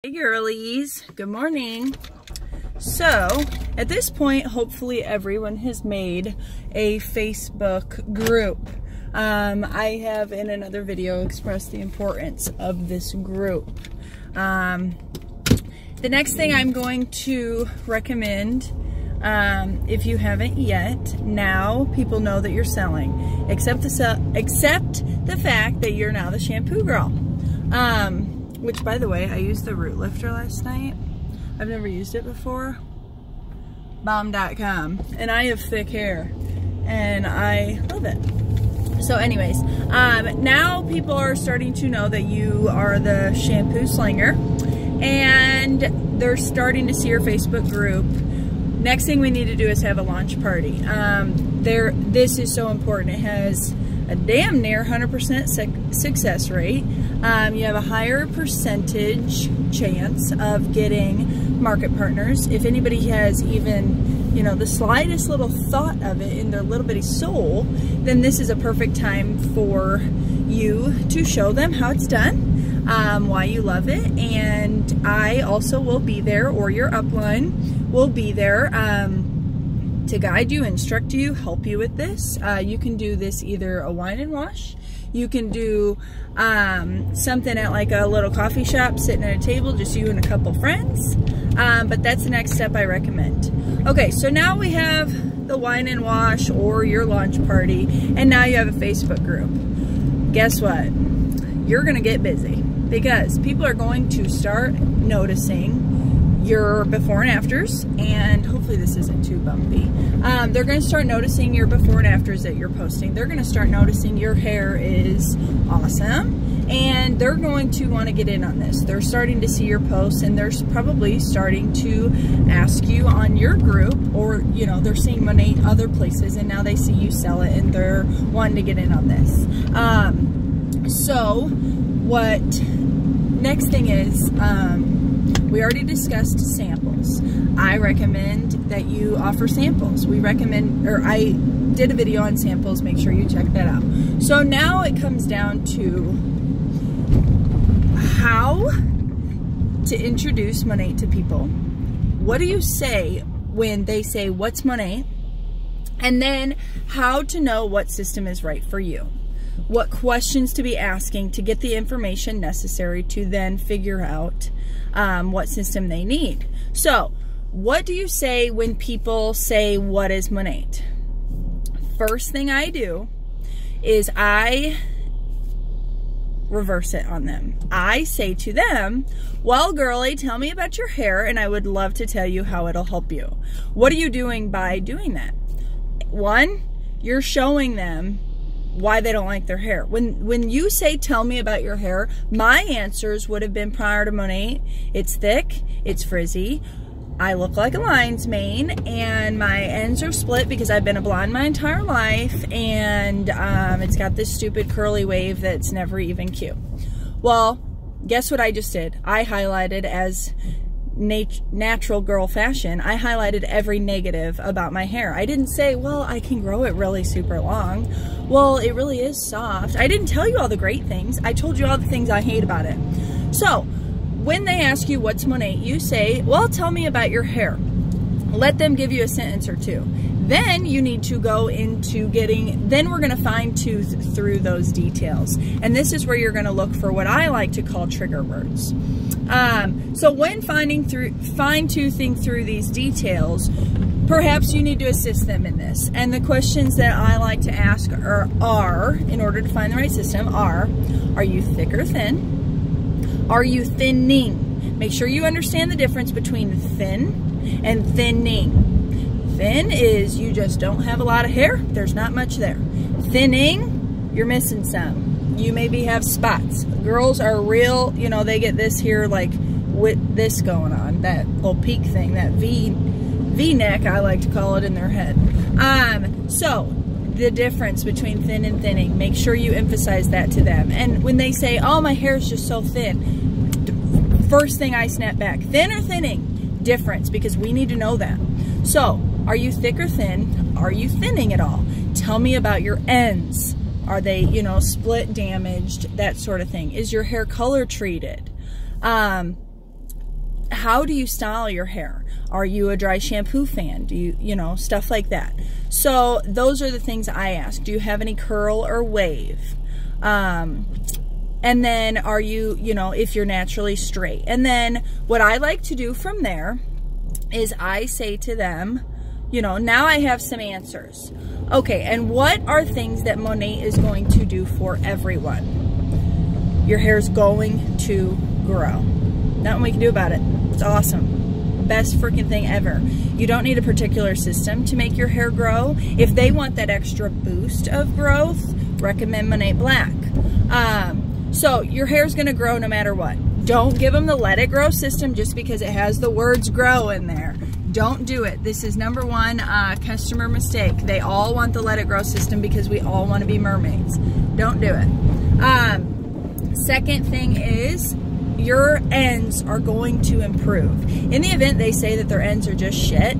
Hey girlies, good morning. So at this point, hopefully everyone has made a Facebook group. I have in another video expressed the importance of this group. The next thing I'm going to recommend, if you haven't yet, now people know that you're selling, except the fact that you're now the shampoo girl. Which, by the way, I used the root lifter last night. I've never used it before. Bomb.com. And I have thick hair. And I love it. So anyways, now people are starting to know that you are the shampoo slinger. And they're starting to see your Facebook group. Next thing we need to do is have a launch party. This is so important. It has a damn near 100% success rate. You have a higher percentage chance of getting market partners. If anybody has even, you know, the slightest little thought of it in their little bitty soul, then this is a perfect time for you to show them how it's done, why you love it, and I also will be there, or your upline will be there, to guide you, instruct you, help you with this. You can do this either a wine and wash. You can do something at like a little coffee shop, sitting at a table, just you and a couple friends. But that's the next step I recommend. Okay, so now we have the wine and wash or your launch party, and now you have a Facebook group. Guess what? You're gonna get busy because people are going to start noticing your before and afters, and hopefully this isn't too bumpy. They're going to start noticing your before and afters that you're posting. They're going to start noticing your hair is awesome, and they're going to want to get in on this. They're starting to see your posts, and they're probably starting to ask you on your group, or you know, they're seeing Monat other places, and now they see you sell it, and they're wanting to get in on this. So what next thing is, we already discussed samples. I recommend that you offer samples. I did a video on samples. Make sure you check that out. So now it comes down to how to introduce Monat to people. What do you say when they say, "What's Monat?" And then how to know what system is right for you. What questions to be asking to get the information necessary to then figure out what system they need. So, what do you say when people say, "What is Monat?" First thing I do is I reverse it on them. I say to them, "Well, girlie, tell me about your hair, and I would love to tell you how it'll help you." What are you doing by doing that? One, you're showing them why they don't like their hair. When you say, "Tell me about your hair," my answers would have been prior to Monat: it's thick, it's frizzy, I look like a lion's mane, and my ends are split because I've been a blonde my entire life, and it's got this stupid curly wave that's never even cute. Well, guess what I just did? I highlighted, as natural girl fashion, I highlighted every negative about my hair. I didn't say, "Well, I can grow it really super long. Well, it really is soft." I didn't tell you all the great things. I told you all the things I hate about it. So when they ask you, "What's Monat?" you say, "Well, tell me about your hair." Let them give you a sentence or two. Then you need to go into then we're going to fine tooth through those details. And this is where you're going to look for what I like to call trigger words. So when fine toothing through these details, perhaps you need to assist them in this. And the questions that I like to ask are, in order to find the right system, are you thick or thin? Are you thinning? Make sure you understand the difference between thin and thinning. Thin is you just don't have a lot of hair. There's not much there. Thinning, you're missing some. You maybe have spots. Girls are real, you know, they get this here, like with this going on, that little peak thing, that V-neck, I like to call it, in their head. So the difference between thin and thinning, make sure you emphasize that to them. And when they say, "Oh, my hair is just so thin," first thing I snap back, thin or thinning? Difference, because we need to know that. So, are you thick or thin? Are you thinning at all? Tell me about your ends. Are they, you know, split, damaged, that sort of thing? Is your hair color treated? how do you style your hair? Are you a dry shampoo fan? Do you know, stuff like that. So those are the things I ask. Do you have any curl or wave? And then are you, you know, if you're naturally straight. And then what I like to do from there is I say to them, you know, now I have some answers. Okay, and what are things that Monat is going to do for everyone? Your hair's going to grow. Nothing we can do about it. It's awesome. Best freaking thing ever. You don't need a particular system to make your hair grow. If they want that extra boost of growth, recommend Monat Black. So your hair's gonna grow no matter what. Don't give them the let it grow system just because it has the words grow in there. Don't do it. This is #1 customer mistake. They all want the let it grow system because we all want to be mermaids. Don't do it. Second thing is your ends are going to improve. In the event they say that their ends are just shit,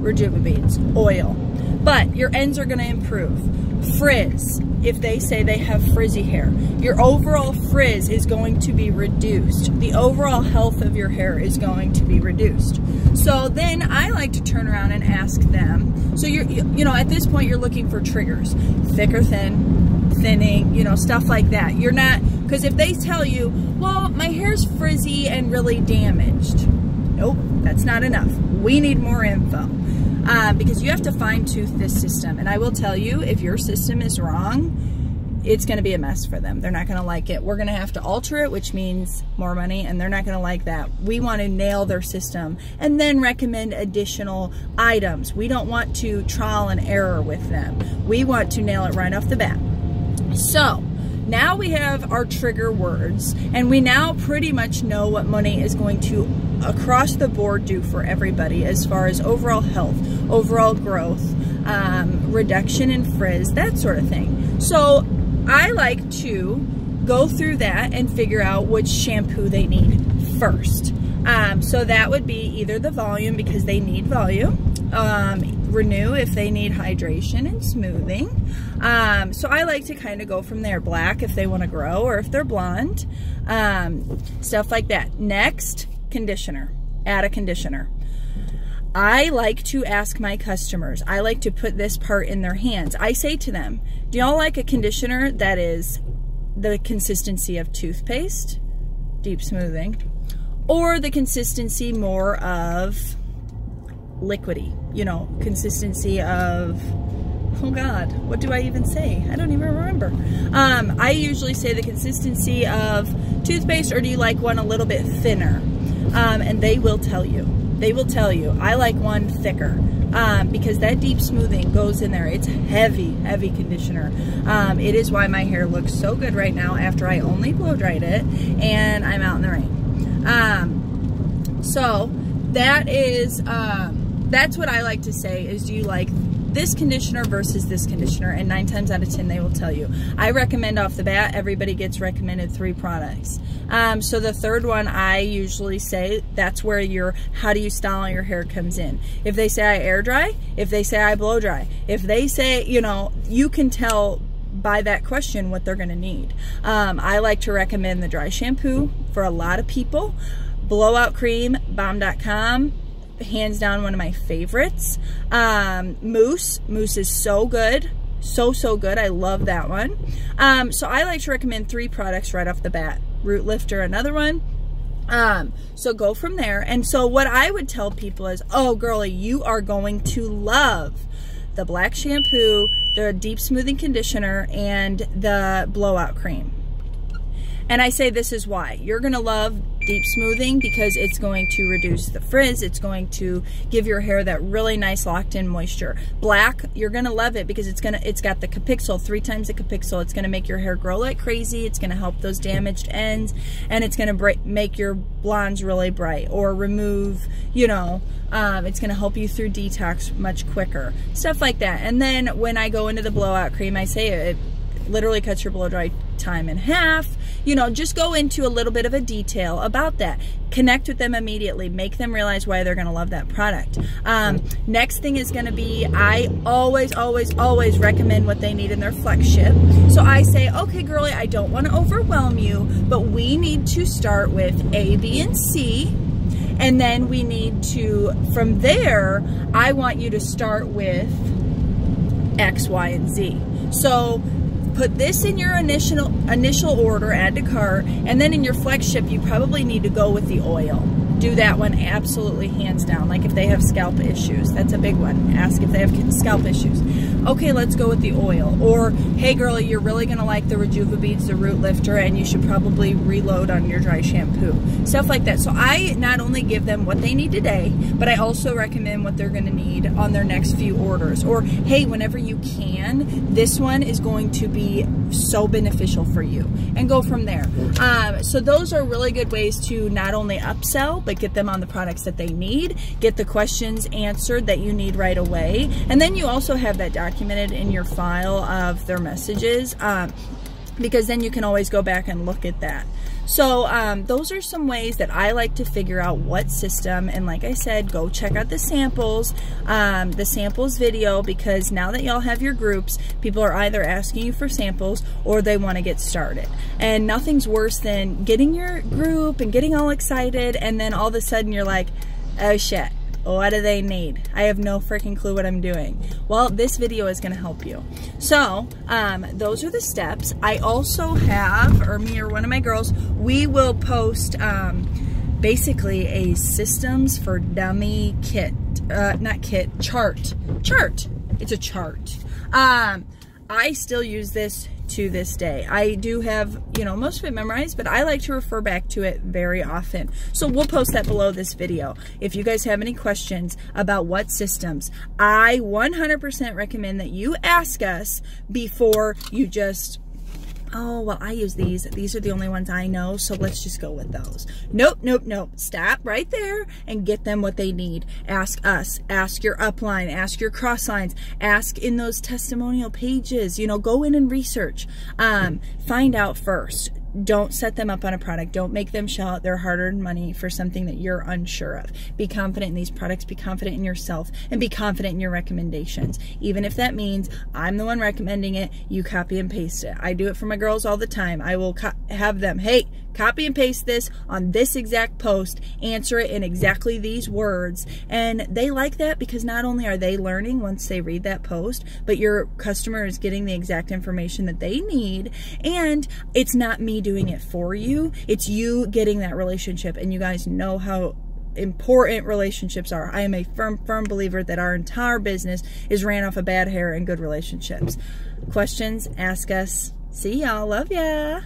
Rejuva-Beads, oil. But your ends are going to improve. Frizz, if they say they have frizzy hair, your overall frizz is going to be reduced. The overall health of your hair is going to be reduced. So then I like to turn around and ask them, so you know, at this point you're looking for triggers, thick or thin, thinning, you know, stuff like that. You're not, because if they tell you, well, my hair's frizzy and really damaged, nope, that's not enough. We need more info. Because you have to fine-tooth this system. And I will tell you, if your system is wrong, it's going to be a mess for them. They're not going to like it. We're going to have to alter it, which means more money, and they're not going to like that. We want to nail their system and then recommend additional items. We don't want to trial and error with them. We want to nail it right off the bat. So now we have our trigger words, and we now pretty much know what Monat is going to across the board do for everybody as far as overall health, overall growth, reduction in frizz, that sort of thing. So I like to go through that and figure out which shampoo they need first. So that would be either the volume, because they need volume, Renew if they need hydration and smoothing. So I like to kind of go from there. Black if they want to grow, or if they're blonde, stuff like that. Next, conditioner. Add a conditioner. I like to ask my customers, I like to put this part in their hands. I say to them, do y'all like a conditioner that is the consistency of toothpaste, deep smoothing, or the consistency more of liquidy, you know, consistency of, oh God, what do I even say? I don't even remember. I usually say the consistency of toothpaste, or do you like one a little bit thinner? And they will tell you. They will tell you. I like one thicker because that deep smoothing goes in there. It's heavy, heavy conditioner. It is why my hair looks so good right now after I only blow dried it and I'm out in the rain. So that is, that's what I like to say is, do you like this conditioner versus this conditioner? And 9 times out of 10 they will tell you. I recommend off the bat, everybody gets recommended 3 products. So the third one I usually say, that's where your how do you style your hair comes in. If they say I air dry, if they say I blow dry, if they say, you know, you can tell by that question what they're going to need. I like to recommend the dry shampoo for a lot of people. Blowout cream, Balm.com, hands down one of my favorites. Mousse is so good, so good. I love that one. So I like to recommend 3 products right off the bat. Root Lifter, another one. So go from there. And so what I would tell people is, oh girlie, you are going to love the black shampoo, the deep smoothing conditioner, and the blowout cream. And I say this is why. You're gonna love deep smoothing because it's going to reduce the frizz. It's going to give your hair that really nice locked in moisture. Black, you're gonna love it because it's got the Capixyl, 3 times the Capixyl. It's gonna make your hair grow like crazy. It's gonna help those damaged ends, and it's gonna make your blondes really bright, or remove, you know, it's gonna help you through detox much quicker. Stuff like that. And then when I go into the blowout cream, I say it literally cuts your blow dry time in half. You know, just go into a little bit of a detail about that. Connect with them immediately. Make them realize why they're going to love that product. Next thing is going to be, I always recommend what they need in their flagship. So I say, okay, girlie, I don't want to overwhelm you, but we need to start with A, B, and C. And then we need to, from there, I want you to start with X, Y, and Z. So put this in your initial order, add to cart, and then in your flagship, you probably need to go with the oil. Do that one absolutely hands down. Like if they have scalp issues, that's a big one. Ask if they have scalp issues. Okay, let's go with the oil. Or, hey girlie, you're really gonna like the Rejuva Beads, the Root Lifter, and you should probably reload on your dry shampoo. Stuff like that. So I not only give them what they need today, but I also recommend what they're gonna need on their next few orders. Or, hey, whenever you can, this one is going to be so beneficial for you. And go from there. So those are really good ways to not only upsell, but get them on the products that they need, get the questions answered that you need right away. And then you also have that documented in your file of their messages, because then you can always go back and look at that. So those are some ways that I like to figure out what system. And like I said, go check out the samples video, because now that y'all have your groups, people are either asking you for samples or they want to get started. And nothing's worse than getting your group and getting all excited, and then all of a sudden you're like, oh shit, what do they need? I have no freaking clue what I'm doing. Well, this video is going to help you. So those are the steps. I also have, or me or one of my girls, we will post basically a systems for dummy kit, not kit, chart. It's a chart. I still use this to this day. I do have, you know, most of it memorized, but I like to refer back to it very often. So we'll post that below this video. If you guys have any questions about what systems, I 100% recommend that you ask us before you just, oh, well, I use these. These are the only ones I know, so let's just go with those. Nope, nope, nope. Stop right there and get them what they need. Ask us. Ask your upline. Ask your cross lines. Ask in those testimonial pages. You know, go in and research. Find out first. Don't set them up on a product. Don't make them shell out their hard-earned money for something that you're unsure of. Be confident in these products. Be confident in yourself. And be confident in your recommendations. Even if that means I'm the one recommending it, you copy and paste it. I do it for my girls all the time. I will have them, hey, copy and paste this on this exact post, answer it in exactly these words. And they like that because not only are they learning once they read that post, but your customer is getting the exact information that they need. And it's not me doing it for you. It's you getting that relationship. And you guys know how important relationships are. I am a firm believer that our entire business is ran off of bad hair and good relationships. Questions, ask us. See y'all. Love ya.